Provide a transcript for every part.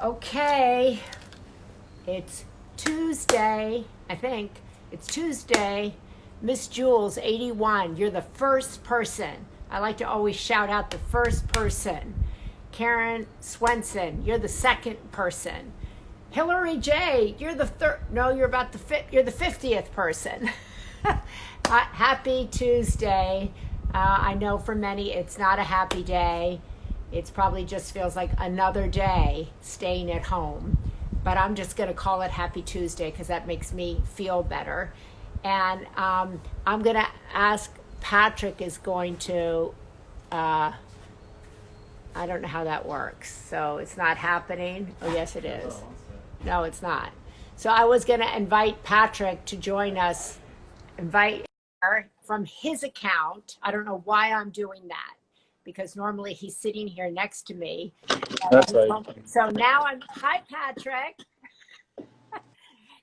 Okay, it's Tuesday, I think. It's Tuesday. Miss Jules, 81, you're the first person. I like to always shout out the first person. Karen Swenson, you're the second person. Hilary J, you're the third. No, you're about the fifth. You're the 50th person. Happy Tuesday. I know for many it's not a happy day. It probably just feels like another day staying at home. But I'm just going to call it Happy Tuesday because that makes me feel better. And I'm going to ask, Patrick is going to, I don't know how that works. So it's not happening. Oh, yes, it is. No, it's not. So I was going to invite Patrick to join us, invite her from his account. I don't know why I'm doing that because normally he's sitting here next to me. That's right. So now hi, Patrick.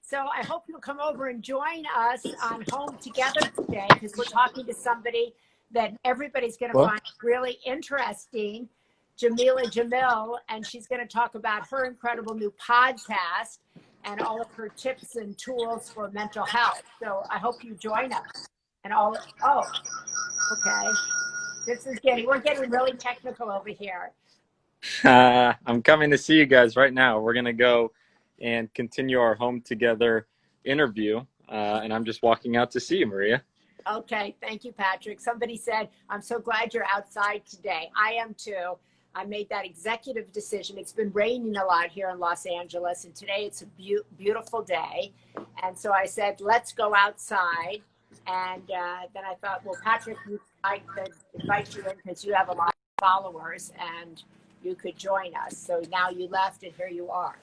So I hope you'll come over and join us on Home Together today because we're talking to somebody that everybody's going to find really interesting, Jamila Jamil, and she's going to talk about her incredible new podcast and all of her tips and tools for mental health. So I hope you join us. And okay. We're getting really technical over here. I'm coming to see you guys right now. We're going to go and continue our Home Together interview. And I'm just walking out to see you, Maria. Okay. Thank you, Patrick. Somebody said, I'm so glad you're outside today. I am too. I made that executive decision. It's been raining a lot here in Los Angeles, and today it's a beautiful day. And so I said, let's go outside. And then I thought, well, Patrick, I could invite you in because you have a lot of followers and you could join us. So now you left and here you are.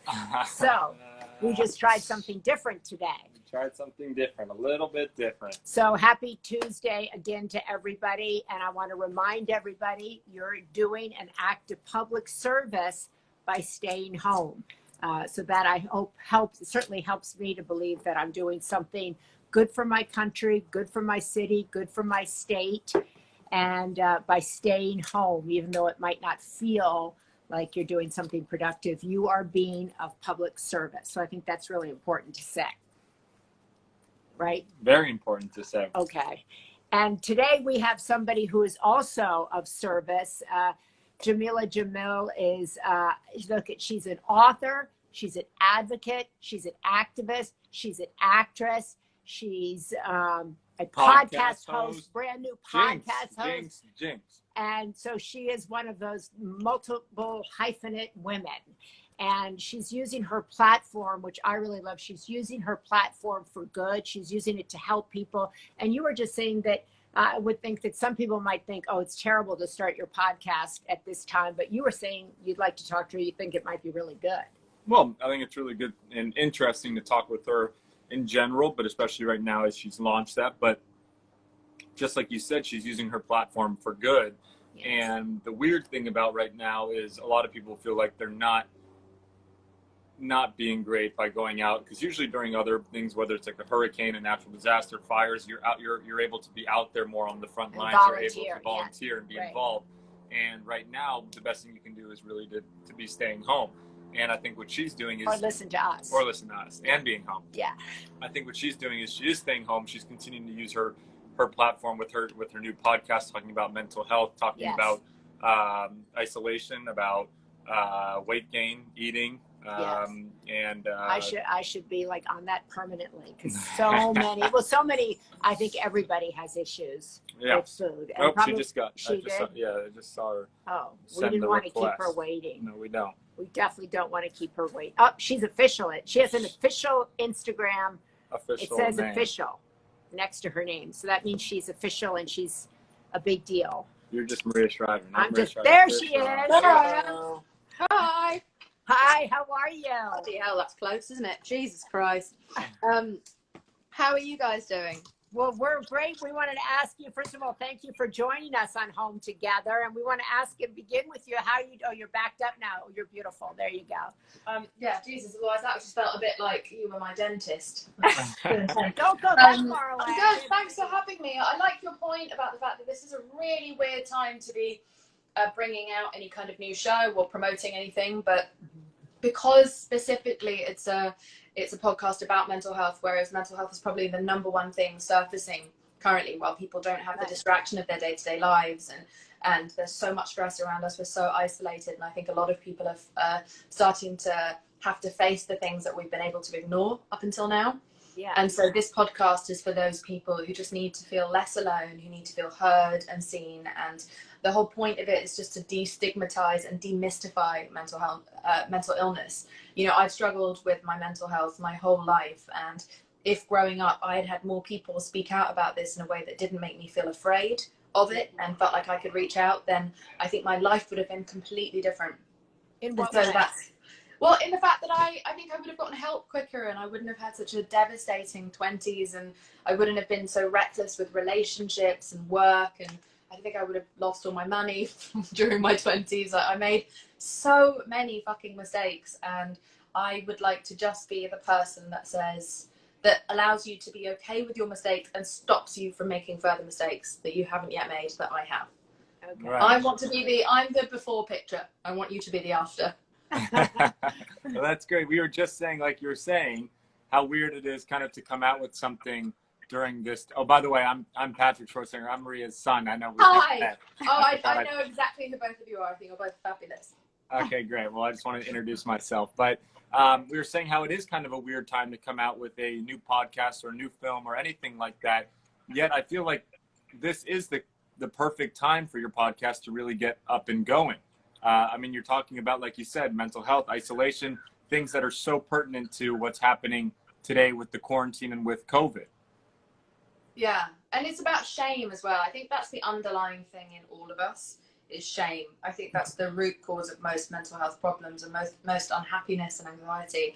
So we just tried something different today. Tried something different, a little bit different. So happy Tuesday again to everybody. And I want to remind everybody you're doing an act of public service by staying home. So that I hope certainly helps me to believe that I'm doing something good for my country, good for my city, good for my state. And by staying home, even though it might not feel like you're doing something productive, you are being of public service. So I think that's really important to say. Right? Very important to say. Okay. And today we have somebody who is also of service. Jamila Jamil is, she's an author, she's an advocate, she's an activist, she's an actress, she's a podcast host, brand new podcast host. Jinx. And so she is one of those multiple hyphenate women. And she's using her platform, which I really love. She's using her platform for good. She's using it to help people. And you were just saying that I would think that some people might think, oh, it's terrible to start your podcast at this time. But you were saying you'd like to talk to her. You think it might be really good. Well, I think it's really good and interesting to talk with her in general, but especially right now as she's launched that. But just like you said, she's using her platform for good. Yes. And the weird thing about right now is a lot of people feel like they're not being great by going out, because usually during other things, whether it's like a hurricane, a natural disaster, fires, you're able to be out there more on the front lines. You're able to volunteer and be involved. And right now, the best thing you can do is really to be staying home. And I think what she's doing is or listen to us and being home. Yeah. I think what she's doing is she is staying home. She's continuing to use her platform with her new podcast, talking about mental health, talking about isolation, about weight gain, eating. And I should be like on that permanently, because so many, I think everybody has issues with food. And she just got, I just saw her. Oh, we didn't want to keep her waiting. No, we don't. We definitely don't want to keep her waiting. Oh, she's official. She has an official Instagram. It says name. Official next to her name. So that means she's official and she's a big deal. You're just Maria Shriver. There she is. Hello. Hi. Hi, how are you? Bloody hell, that's close, isn't it? Jesus Christ. How are you guys doing? Well, we're great. We wanted to ask you, first of all, thank you for joining us on Home Together. And we want to begin with you, you're backed up now. You're beautiful. There you go. Yeah, Jesus, well, that just felt a bit like you were my dentist. Don't go that far away. I'm good. Thanks for having me. I like your point about the fact that this is a really weird time to be bringing out any kind of new show or promoting anything, but because specifically it's a podcast about mental health, whereas mental health is probably the number one thing surfacing currently while people don't have the distraction of their day-to-day lives, and there's so much stress around us. We're so isolated, and I think a lot of people are starting to have to face the things that we've been able to ignore up until now. Yeah. And so this podcast is for those people who just need to feel less alone, who need to feel heard and seen. And the whole point of it is just to destigmatize and demystify mental health, mental illness. You know, I've struggled with my mental health my whole life. And if growing up I had had more people speak out about this in a way that didn't make me feel afraid of it and felt like I could reach out, then I think my life would have been completely different. In what way? Well, in the fact that I think I would have gotten help quicker, and I wouldn't have had such a devastating 20s, and I wouldn't have been so reckless with relationships and work, and I think I would have lost all my money during my 20s. I made so many fucking mistakes, and I would like to just be the person that allows you to be okay with your mistakes and stops you from making further mistakes that you haven't yet made that I have. Okay. Right. I'm the before picture. I want you to be the after. Well, that's great. We were just saying, like you were saying, how weird it is kind of to come out with something during this. Oh, by the way, I'm Patrick Schwarzenegger. I'm Maria's son. I know. Hi. I know exactly who both of you are. I think you're both fabulous. Okay, great. Well, I just wanted to introduce myself. But we were saying how it is kind of a weird time to come out with a new podcast or a new film or anything like that. Yet I feel like this is the perfect time for your podcast to really get up and going. I mean, you're talking about, like you said, mental health, isolation, things that are so pertinent to what's happening today with the quarantine and with COVID. Yeah, and it's about shame as well. I think that's the underlying thing in all of us is shame. I think that's the root cause of most mental health problems and most unhappiness and anxiety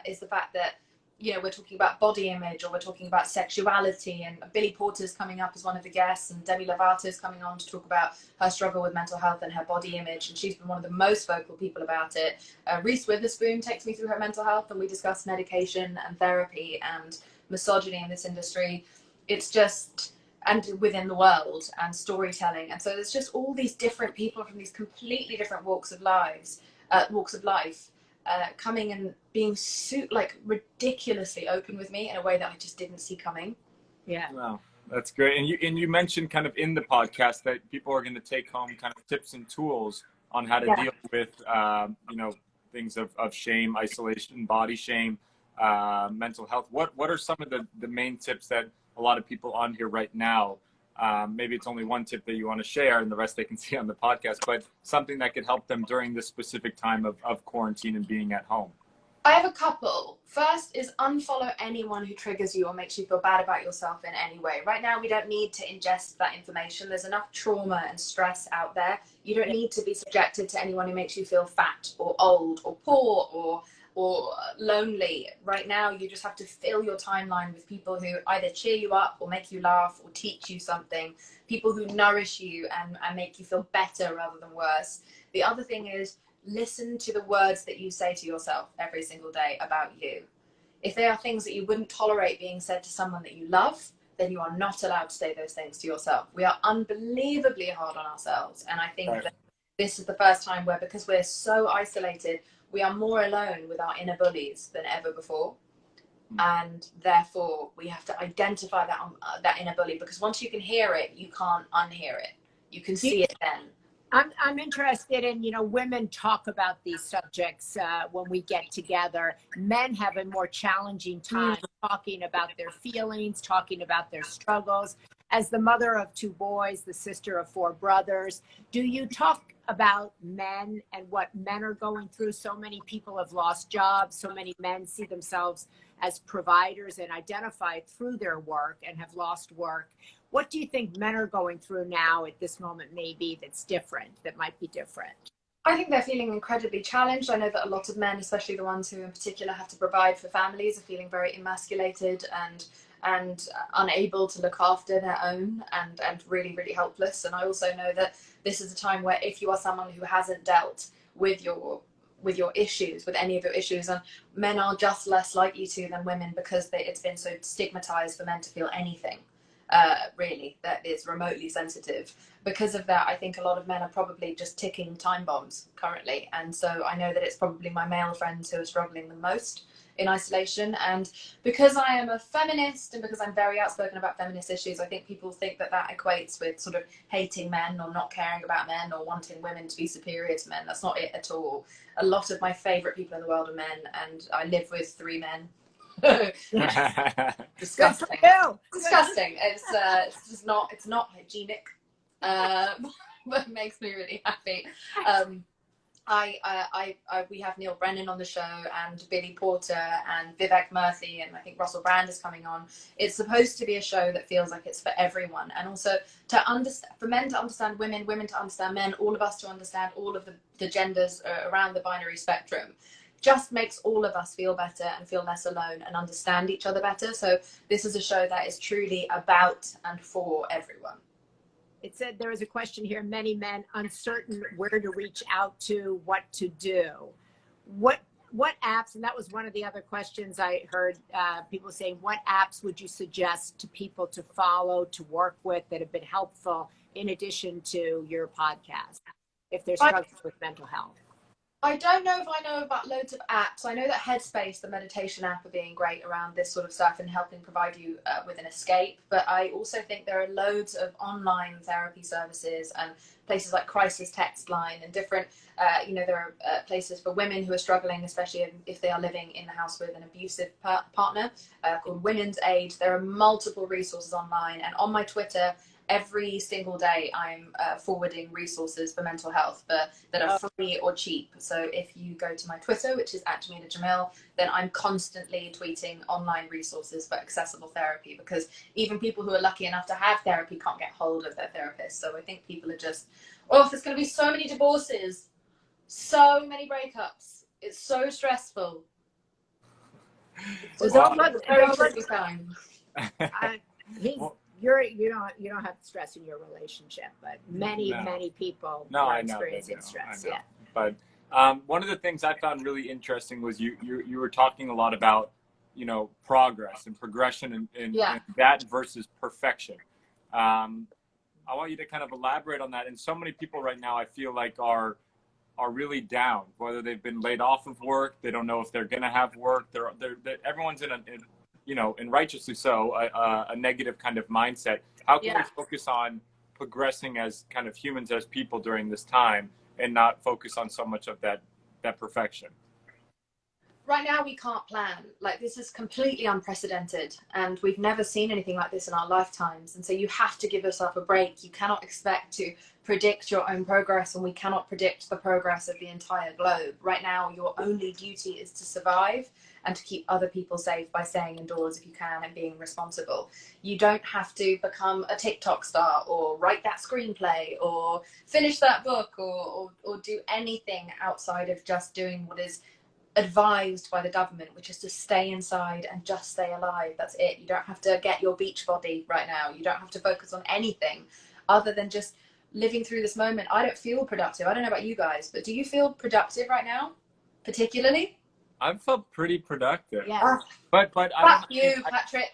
is the fact that, you know, we're talking about body image, or we're talking about sexuality, and Billy Porter's coming up as one of the guests, and Demi Lovato's coming on to talk about her struggle with mental health and her body image, and she's been one of the most vocal people about it. Reese Witherspoon takes me through her mental health, and we discuss medication and therapy and misogyny in this industry. It's just, and within the world, and storytelling, and so there's just all these different people from these completely different walks of life, coming and being ridiculously open with me in a way that I just didn't see coming. Yeah. Wow, that's great. And you mentioned kind of in the podcast that people are going to take home kind of tips and tools on how to deal with, things of shame, isolation, body shame, mental health. What are some of the main tips that a lot of people on here right now, maybe it's only one tip that you want to share and the rest they can see on the podcast, but something that could help them during this specific time of quarantine and being at home? I have a couple. First is unfollow anyone who triggers you or makes you feel bad about yourself in any way. Right now, we don't need to ingest that information. There's enough trauma and stress out there. You don't need to be subjected to anyone who makes you feel fat or old or poor or lonely. Right now, you just have to fill your timeline with people who either cheer you up or make you laugh or teach you something, people who nourish you and make you feel better rather than worse. The other thing is, listen to the words that you say to yourself every single day about you. If they are things that you wouldn't tolerate being said to someone that you love, then you are not allowed to say those things to yourself. We are unbelievably hard on ourselves. And I think that this is the first time where, because we're so isolated, we are more alone with our inner bullies than ever before. And therefore, we have to identify that inner bully, because once you can hear it, you can't unhear it. You can see it then. I'm interested in, women talk about these subjects when we get together. Men have a more challenging time talking about their feelings, talking about their struggles. As the mother of 2 boys, the sister of 4 brothers, do you talk about men and what men are going through? So many people have lost jobs. So many men see themselves as providers and identify through their work and have lost work. What do you think men are going through now at this moment, maybe that's different, that might be different? I think they're feeling incredibly challenged. I know that a lot of men, especially the ones who in particular have to provide for families, are feeling very emasculated and unable to look after their own and really, really helpless. And I also know that this is a time where if you are someone who hasn't dealt with your issues, with any of your issues, and men are just less likely to than women, because it's been so stigmatized for men to feel anything. really, that is remotely sensitive. Because of that, I think a lot of men are probably just ticking time bombs currently. And so I know that it's probably my male friends who are struggling the most in isolation. And because I am a feminist and because I'm very outspoken about feminist issues, I think people think that that equates with sort of hating men or not caring about men or wanting women to be superior to men. That's not it at all. A lot of my favorite people in the world are men, and I live with 3 men. Disgusting. Disgusting. It's just not, it's not hygienic, but it makes me really happy. We have Neil Brennan on the show, and Billy Porter, and Vivek Murthy, and I think Russell Brand is coming on. It's supposed to be a show that feels like it's for everyone, and also to understand, for men to understand women, women to understand men, all of us to understand all of the genders around the binary spectrum. Just makes all of us feel better and feel less alone and understand each other better. So this is a show that is truly about and for everyone. It said there was a question here, many men uncertain where to reach out to, what to do. What apps, and that was one of the other questions I heard people saying, what apps would you suggest to people to follow, to work with, that have been helpful in addition to your podcast, if they're struggling with mental health? I don't know if I know about loads of apps. I know that Headspace, the meditation app, are being great around this sort of stuff and helping provide you with an escape. But I also think there are loads of online therapy services and places like Crisis Text Line and different, there are places for women who are struggling, especially if they are living in the house with an abusive partner, called Women's Aid. There are multiple resources online, and on my Twitter, every single day I'm forwarding resources for mental health that are free or cheap. So if you go to my Twitter, which is @JamilaJamil, then I'm constantly tweeting online resources for accessible therapy, because even people who are lucky enough to have therapy can't get hold of their therapist. So I think people are just, there's going to be so many divorces, so many breakups. It's so stressful. It's Well, a very tricky time. You don't have stress in your relationship, but many people are experiencing stress. Yeah. But one of the things I found really interesting was you were talking a lot about, progress and progression and that versus perfection. I want you to kind of elaborate on that. And so many people right now, I feel like are really down, whether they've been laid off of work, they don't know if they're going to have work. Everyone's and righteously so, a negative kind of mindset. How can we focus on progressing as kind of humans, as people during this time, and not focus on so much of that perfection? Right now we can't plan. Like, this is completely unprecedented, and we've never seen anything like this in our lifetimes. And so you have to give yourself a break. You cannot expect to predict your own progress, and we cannot predict the progress of the entire globe. Right now, your only duty is to survive and to keep other people safe by staying indoors if you can and being responsible. You don't have to become a TikTok star or write that screenplay or finish that book or do anything outside of just doing what is advised by the government, which is to stay inside and just stay alive. That's it. You don't have to get your beach body right now. You don't have to focus on anything other than just living through this moment. I don't feel productive. I don't know about you guys, but do you feel productive right now, particularly? I've felt pretty productive. Yeah. But Fuck you, Patrick.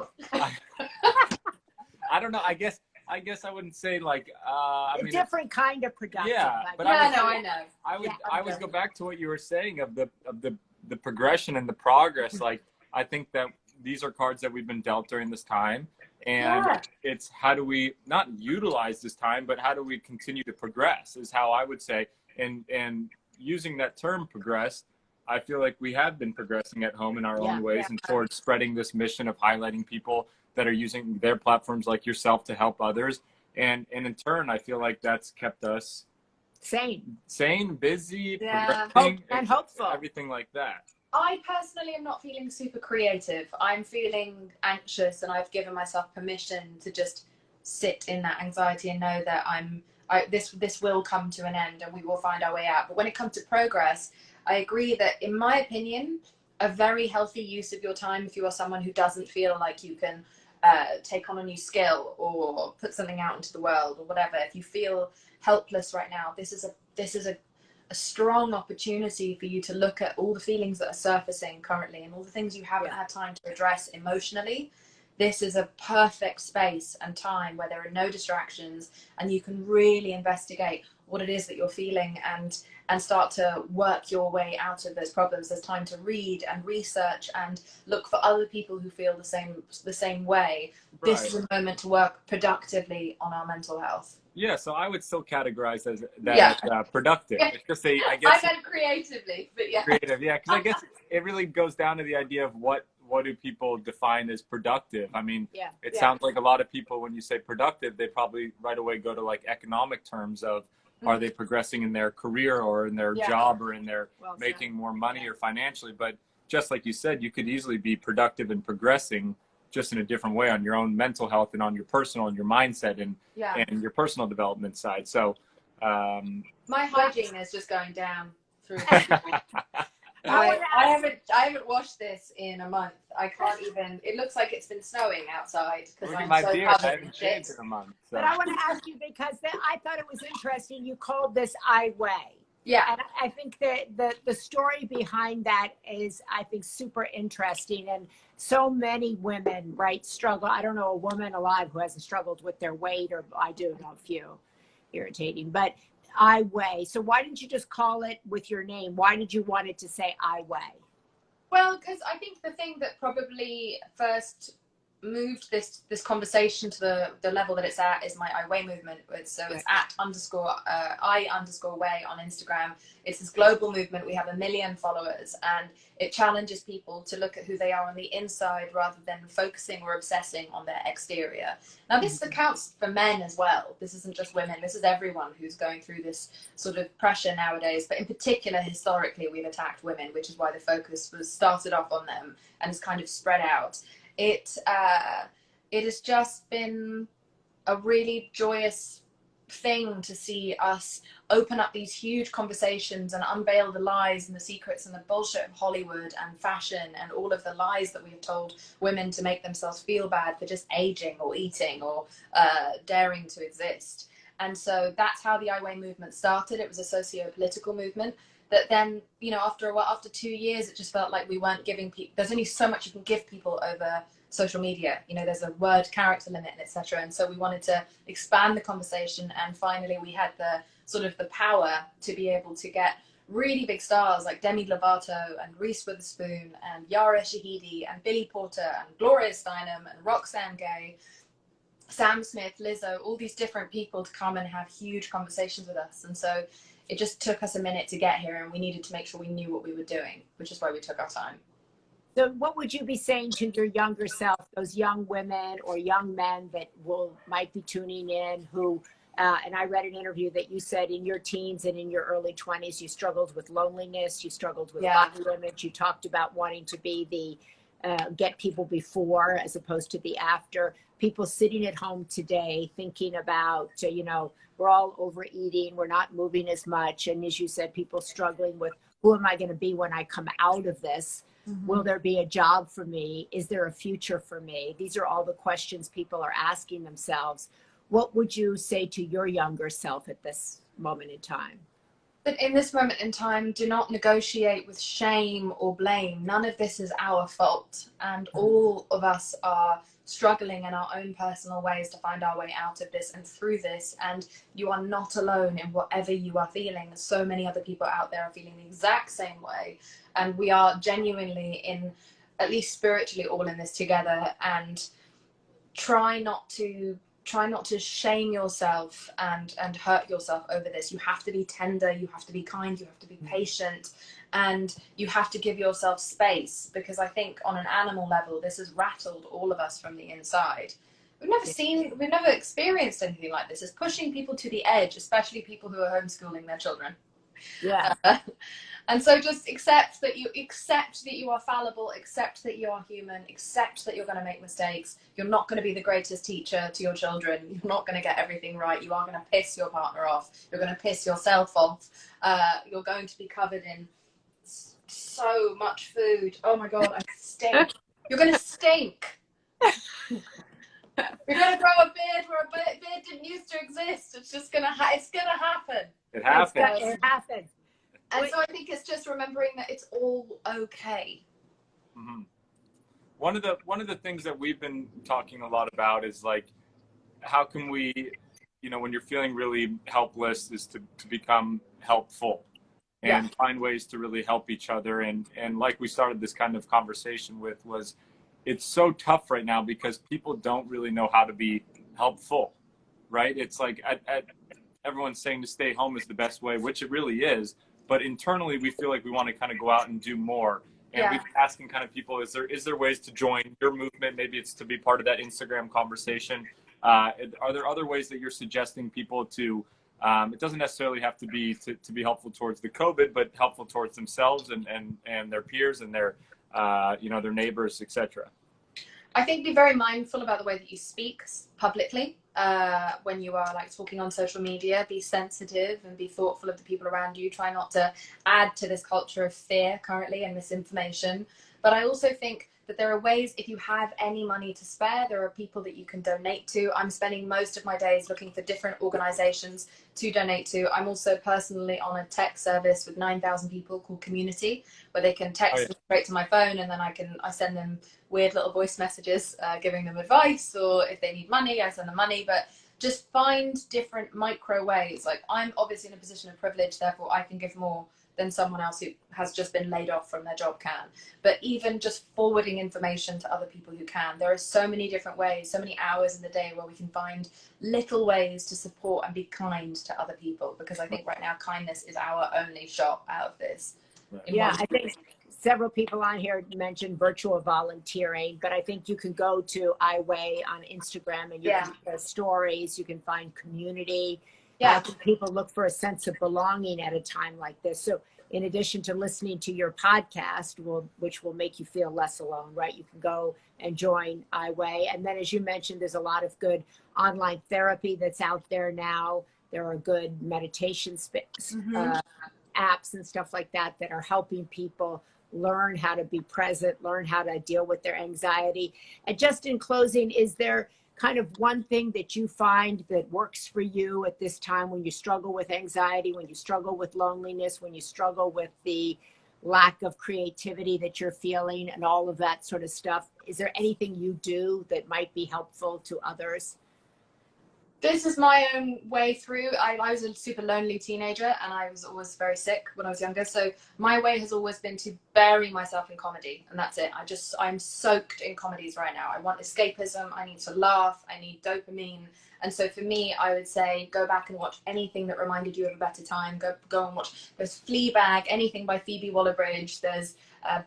I don't know. I guess I wouldn't say like a different kind of productive. Yeah, but I know. I would go back to what you were saying of the progression and the progress. Like, I think that these are cards that we've been dealt during this time, and it's how do we not utilize this time, but how do we continue to progress is how I would say. And using that term progress, I feel like we have been progressing at home in our own ways and towards spreading this mission of highlighting people that are using their platforms like yourself to help others. And in turn, I feel like that's kept us sane, busy, progressing, and hopeful. Everything like that. I personally am not feeling super creative. I'm feeling anxious, and I've given myself permission to just sit in that anxiety and know that this will come to an end and we will find our way out. But when it comes to progress, I agree that, in my opinion, a very healthy use of your time, if you are someone who doesn't feel like you can take on a new skill or put something out into the world or whatever, if you feel helpless right now, this is a strong opportunity for you to look at all the feelings that are surfacing currently and all the things you haven't had time to address emotionally. this is a perfect space and time where there are no distractions, and you can really investigate what it is that you're feeling and start to work your way out of those problems. There's time to read and research and look for other people who feel the same way. Right. This is a moment to work productively on our mental health. Yeah, so I would still categorize that as productive. Yeah. It's just I guess I meant creatively, but yeah. Creative, yeah, because I guess it really goes down to the idea of what do people define as productive. I mean, it sounds like a lot of people, when you say productive, they probably right away go to like economic terms of, are they progressing in their career or in their job or in their making more money or financially? But just like you said, you could easily be productive and progressing just in a different way on your own mental health and on your personal and your mindset and your personal development side. So my hygiene is just going down through I haven't washed this in a month. I can't even. It looks like it's been snowing outside because I'm so covered in shit. In a month, so. But I want to ask you, because I thought it was interesting. You called this I Weigh. Yeah. And I think that the story behind that is, I think, super interesting. And so many women, right, struggle. I don't know a woman alive who hasn't struggled with their weight, or I do know a few. Irritating, but I Weigh. So why didn't you just call it with your name? Why did you want it to say I Weigh? Well, because I think the thing that probably first moved this conversation to the level that it's at is my I Weigh movement. So it's at _I_Weigh on Instagram. It's this global movement. We have 1 million followers, and it challenges people to look at who they are on the inside rather than focusing or obsessing on their exterior. Now, this accounts for men as well. This isn't just women. This is everyone who's going through this sort of pressure nowadays. But in particular, historically, we've attacked women, which is why the focus was started off on them and it's kind of spread out. It has just been a really joyous thing to see us open up these huge conversations and unveil the lies and the secrets and the bullshit of Hollywood and fashion and all of the lies that we have told women to make themselves feel bad for just aging or eating or daring to exist. And so that's how the I Weigh movement started. It was a socio-political movement that then, you know, after a while, after 2 years, it just felt like we weren't giving people, there's only so much you can give people over social media. You know, there's a word character limit and etc. And so we wanted to expand the conversation, and finally we had the sort of the power to be able to get really big stars like Demi Lovato and Reese Witherspoon and Yara Shahidi and Billy Porter and Gloria Steinem and Roxanne Gay, Sam Smith, Lizzo, all these different people to come and have huge conversations with us. And so it just took us a minute to get here, and we needed to make sure we knew what we were doing, which is why we took our time. So what would you be saying to your younger self, those young women or young men that might be tuning in who, and I read an interview that you said in your teens and in your early 20s, you struggled with loneliness, you struggled with body image, you talked about wanting to be the, get people before as opposed to the after. People sitting at home today thinking about, you know, we're all overeating, we're not moving as much. And as you said, people struggling with, who am I going to be when I come out of this? Mm-hmm. Will there be a job for me? Is there a future for me? These are all the questions people are asking themselves. What would you say to your younger self at this moment in time? But in this moment in time, do not negotiate with shame or blame. None of this is our fault. And all of us are struggling in our own personal ways to find our way out of this and through this. And you are not alone in whatever you are feeling. So many other people out there are feeling the exact same way. And we are genuinely in, at least spiritually, all in this together. And try not to shame yourself and hurt yourself over this. You have to be tender, you have to be kind, you have to be patient, and you have to give yourself space, because I think on an animal level, this has rattled all of us from the inside. We've never experienced anything like this. It's pushing people to the edge, especially people who are homeschooling their children. Yeah. And so just accept that you are fallible, accept that you are human, accept that you're going to make mistakes. You're not going to be the greatest teacher to your children. You're not going to get everything right. You are going to piss your partner off. You're going to piss yourself off. You're going to be covered in so much food. Oh my God, I stink. You're going to stink. You're going to grow a beard where a beard didn't used to exist. It's just going to happen. It happens. It happens. And so I think it's just remembering that it's all okay. Mm-hmm. one of the things that we've been talking a lot about is like, how can we, you know, when you're feeling really helpless, is to become helpful and find ways to really help each other. And like we started this kind of conversation with, was it's so tough right now because people don't really know how to be helpful, right? It's like everyone's saying to stay home is the best way, which it really is. But internally, we feel like we want to kind of go out and do more. And we've been asking kind of people, is there ways to join your movement? Maybe it's to be part of that Instagram conversation. Are there other ways that you're suggesting people to, it doesn't necessarily have to be to be helpful towards the COVID, but helpful towards themselves and their peers and their, you know, their neighbors, etc. I think be very mindful about the way that you speak publicly when you are like talking on social media. Be sensitive and be thoughtful of the people around you. Try not to add to this culture of fear currently and misinformation. But I also think that there are ways, if you have any money to spare, there are people that you can donate to. I'm spending most of my days looking for different organizations to donate to. I'm also personally on a tech service with 9,000 people called Community, where they can text me straight to my phone, and then I send them weird little voice messages giving them advice, or if they need money, I send them money. But just find different micro ways. Like, I'm obviously in a position of privilege, therefore I can give more than someone else who has just been laid off from their job can. But even just forwarding information to other people who can. There are so many different ways, so many hours in the day where we can find little ways to support and be kind to other people, because I think right now kindness is our only shot out of this. Yeah, I think several people on here mentioned virtual volunteering, but I think you can go to iWay on Instagram and you can post stories, you can find community. I think people look for a sense of belonging at a time like this. So in addition to listening to your podcast, which will make you feel less alone, right? You can go and join iWay. And then, as you mentioned, there's a lot of good online therapy that's out there now. There are good meditation apps and stuff like that that are helping people learn how to be present, learn how to deal with their anxiety. And just in closing, is there kind of one thing that you find that works for you at this time when you struggle with anxiety, when you struggle with loneliness, when you struggle with the lack of creativity that you're feeling and all of that sort of stuff? Is there anything you do that might be helpful to others? This is my own way through. I was a super lonely teenager, and I was always very sick when I was younger. So my way has always been to bury myself in comedy, and that's it. I'm soaked in comedies right now. I want escapism. I need to laugh. I need dopamine. And so for me, I would say go back and watch anything that reminded you of a better time. Go and watch. There's Fleabag, anything by Phoebe Waller-Bridge. There's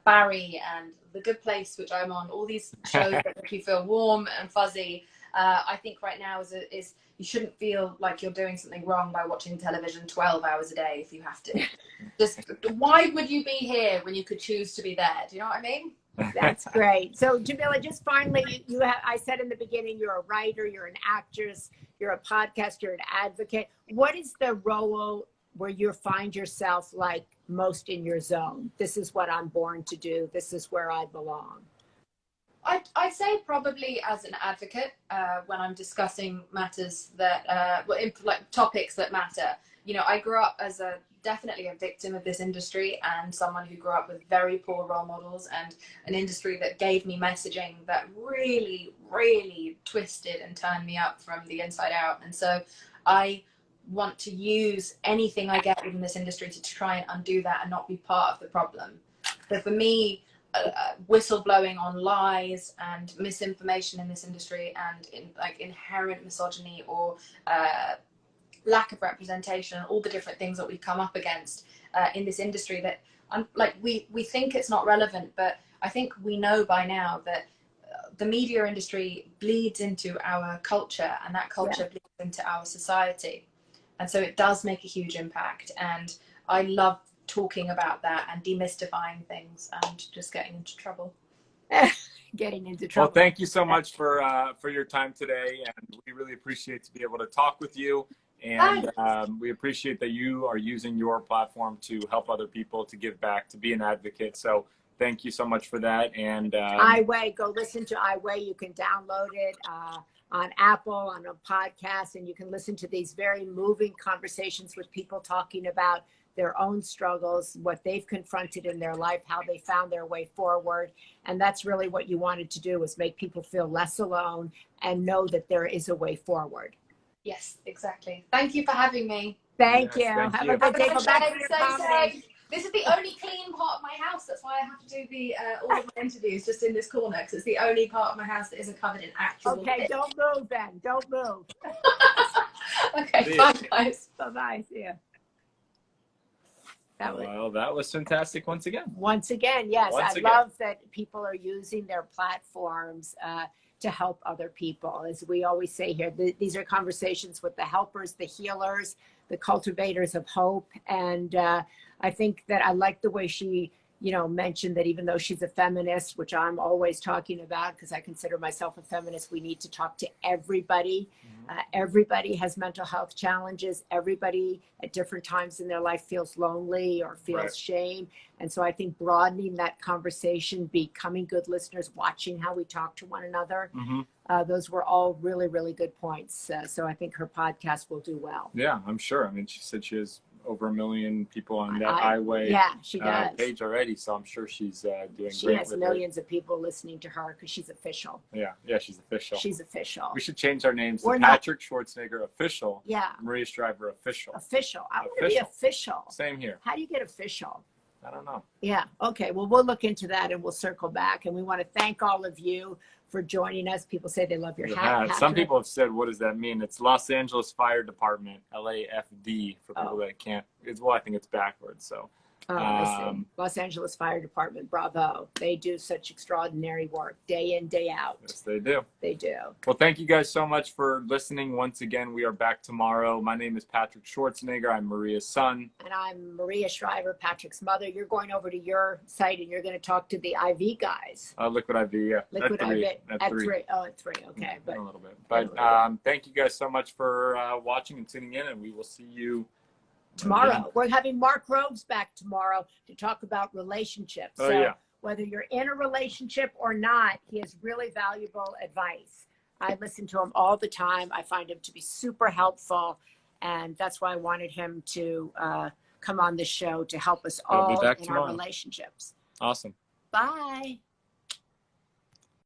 Barry and The Good Place, which I'm on. All these shows that make you feel warm and fuzzy. I think right now is you shouldn't feel like you're doing something wrong by watching television 12 hours a day if you have to. Just why would you be here when you could choose to be there? Do you know what I mean? That's great. So Jamila, just finally, I said in the beginning, you're a writer, you're an actress, you're a podcaster, you're an advocate. What is the role where you find yourself like most in your zone? This is what I'm born to do. This is where I belong. I'd say probably as an advocate when I'm discussing matters that, like topics that matter. You know, I grew up as definitely a victim of this industry, and someone who grew up with very poor role models and an industry that gave me messaging that really, really twisted and turned me up from the inside out. And so I want to use anything I get within this industry to try and undo that and not be part of the problem. So for me, whistleblowing on lies and misinformation in this industry, and like inherent misogyny or lack of representation, and all the different things that we come up against in this industry that we think it's not relevant, but I think we know by now that the media industry bleeds into our culture, and that culture bleeds into our society, and so it does make a huge impact. And I love talking about that and demystifying things and just getting into trouble. Getting into trouble. Well, thank you so much for your time today, and we really appreciate to be able to talk with you. And we appreciate that you are using your platform to help other people, to give back, to be an advocate. So thank you so much for that. And iWay, go listen to iWay. You can download it on Apple, on a podcast, and you can listen to these very moving conversations with people talking about their own struggles, what they've confronted in their life, how they found their way forward. And that's really what you wanted to do, was make people feel less alone and know that there is a way forward. Yes, exactly. Thank you for having me. Thank you. Thank Have you. a good day. Go back to your comedy. This is the only clean part of my house. That's why I have to do the all of my interviews just in this corner, because it's the only part of my house that isn't covered in actual. Okay, don't move then. Don't move. Okay, bye guys. Bye-bye. See ya. Well, that was fantastic once again. Once again, yes. Once I again. love that people are using their platforms to help other people. As we always say here, these are conversations with the helpers, the healers, the cultivators of hope. And I think that I like the way she, mentioned that even though she's a feminist, which I'm always talking about because I consider myself a feminist, we need to talk to everybody. Everybody has mental health challenges. Everybody at different times in their life feels lonely or feels shame. And so I think broadening that conversation, becoming good listeners, watching how we talk to one another, those were all really, really good points. So I think her podcast will do well. Yeah, I'm sure. I mean, she said she has over 1 million people on that highway she does. Page already, so I'm sure she's doing she great. Has with millions of people listening to her because she's official. Yeah, she's official. She's official. We should change our names to We're Patrick Schwarzenegger official. Yeah. Maria Shriver official. Official. I want to be official. Same here. How do you get official? I don't know. Yeah. Okay. Well, we'll look into that and we'll circle back. And we want to thank all of you for joining us. People say they love your hat. Some people have said, what does that mean? It's Los Angeles Fire Department, LAFD, for people that can't. I think it's backwards. So. I see. Los Angeles Fire Department, bravo. They do such extraordinary work day in, day out. Yes, they do. They do. Well, thank you guys so much for listening. Once again, we are back tomorrow. My name is Patrick Schwarzenegger. I'm Maria's son. And I'm Maria Shriver, Patrick's mother. You're going over to your site and you're going to talk to the IV guys. Liquid IV, yeah. Liquid IV. At 3. Oh, at 3. Okay. But a little bit. But thank you guys so much for watching and tuning in, and we will see you tomorrow. We're having Mark Groves back tomorrow to talk about relationships. Whether you're in a relationship or not, he has really valuable advice. I listen to him all the time. I find him to be super helpful. And that's why I wanted him to come on the show to help us all in our relationships. Awesome. Bye.